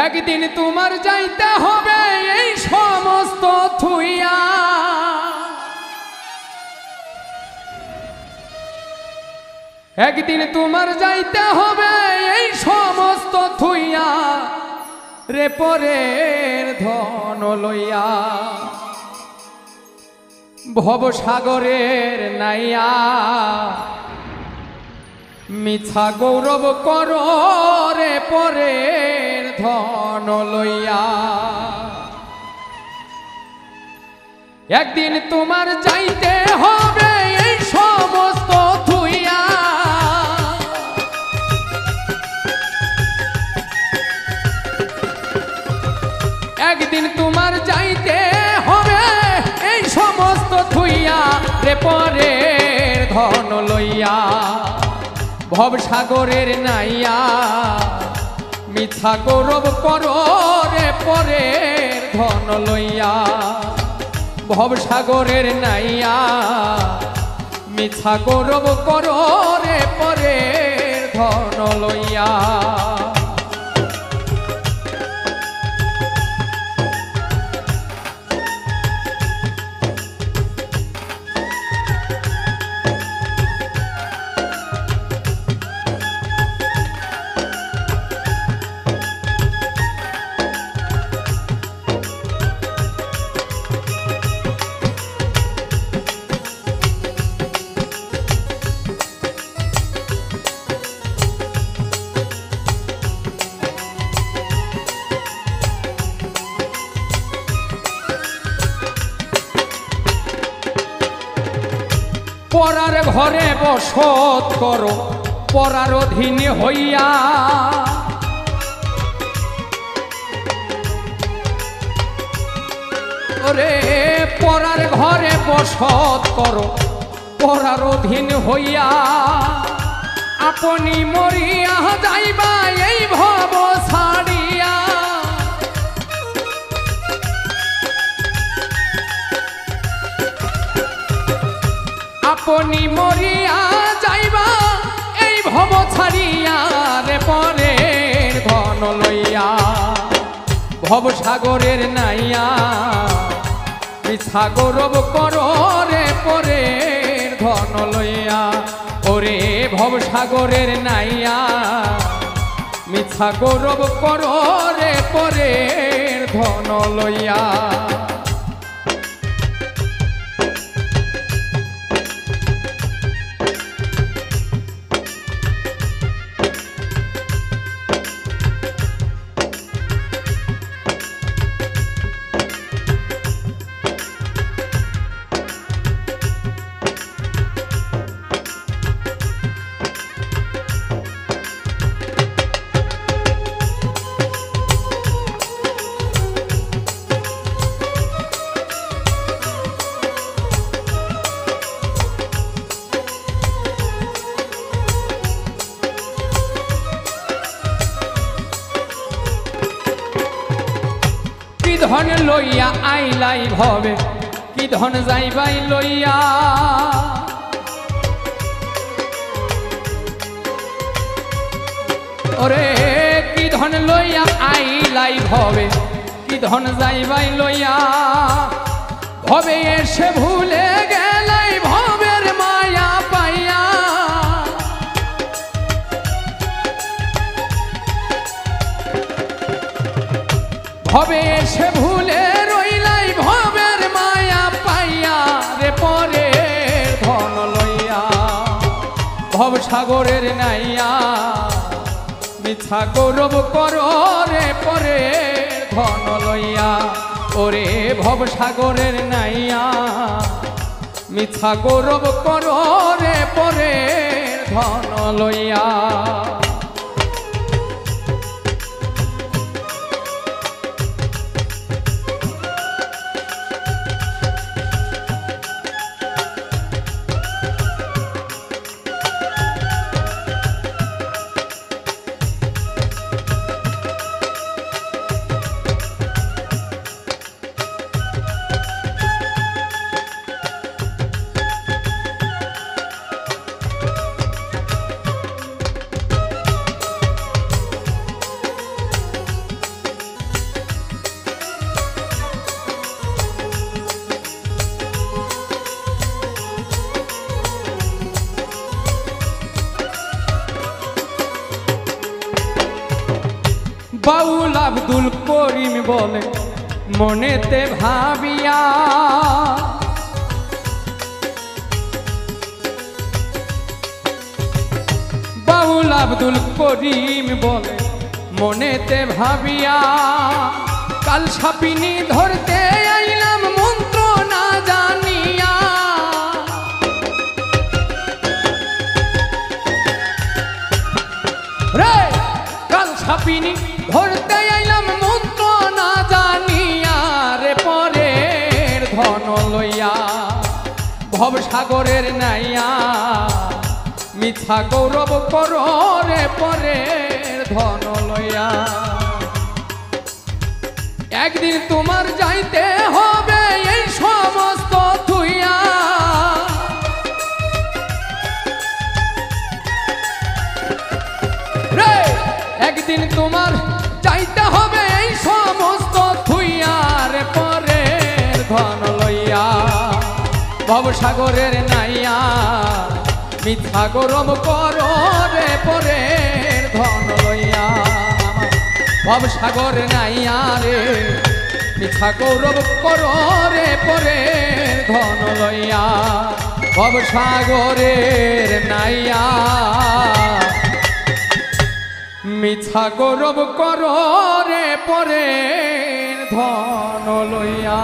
একদিন তোমার যাইতে হবে এই সমস্ত থুইয়া, একদিন তোমার যাইতে হবে এই সমস্ত থুইয়া রে পরের ধন লইয়া। ভবসাগরের নাইয়া মিছা গৌরব করো রে পরের ধন লইয়া। একদিন তোমার যাইতে হবে এই সমস্ত থুইয়া, একদিন তোমার যাইতে হবে এই সমস্ত থুইয়া রে পরের ধন লইয়া। ভবসাগরের নাইয়া মিথ্যা গৌরব করো রে পরের ধন লইয়া। ভবসাগরের নাইয়া মিথ্যা গৌরব করো রে পরের ধন লইয়া। পরার ঘরে বসত করো পরার অধীন হইয়া, ওরে পরার ঘরে বসত করো পরার অধীন হইয়া। আপনি মরিয়া যাইবা এই ভব ছাড়িয়া, আপনি মরিয়া যাইবা এই ভব ছাড়িয়া রে পরের ধন লইয়া। ভবসাগরের নাইয়া মিথ্যা গৌরব করো রে পরের ধন লইয়া। ওরে ভবসাগরের নাইয়া মিথ্যা গৌরব করো রে পরের ধন লইয়া। ধন লইয়া আইলাই ভবে কি ধন যাইবাই লইয়া, ওরে কি ধন লইয়া আইলাই ভবে কি ধন যাইবাই লইয়া। ভবে এসে ভুলে গেলাই ভবের মায়া পাইয়া, ভবে এসে ভুলে রইলাই ভবের মায়া পাইয়া রে পরের ধন লইয়া। ভবসাগরের নাইয়া মিথ্যা গৌরব করো রে পরের ধন লইয়া। ওরে ভবসাগরের নাইয়া মিথ্যা গৌরব করো রে পরের ধন লইয়া। বাউল আব্দুল করিম বলে মনেতে ভাবিয়া, বাউল আব্দুল করিম বলে মনেতে ভাবিয়া, কাল সাপিনী ধরতে আইলাম মন্ত্র না জানিয়া। রে কাল সাপিনী ধরতে আইলাম মন্ত্র না জানিয়া, রে পরের ধন লইয়া ভবসাগরের নাইয়া, মিথ্যা গৌরব করো রে পরের ধন লইয়া। একদিন তোমার যাইতে হবে এই সমস্ত থুইয়া, রে একদিন তোমার যাইতে হবে এই সমস্ত থুইয়া, রে পরের ধন লইয়া ভবসাগরের নাইয়া, মিথ্যা গৌরব করো রে পরের ধন লইয়া। ভবসাগর নাইয়া রে মিথ্যা গৌরব করো রে পরের ধন লইয়া। ভবসাগরের নাইয়া মিথ্যা গৌরব করো রে পরের ধন লইয়া।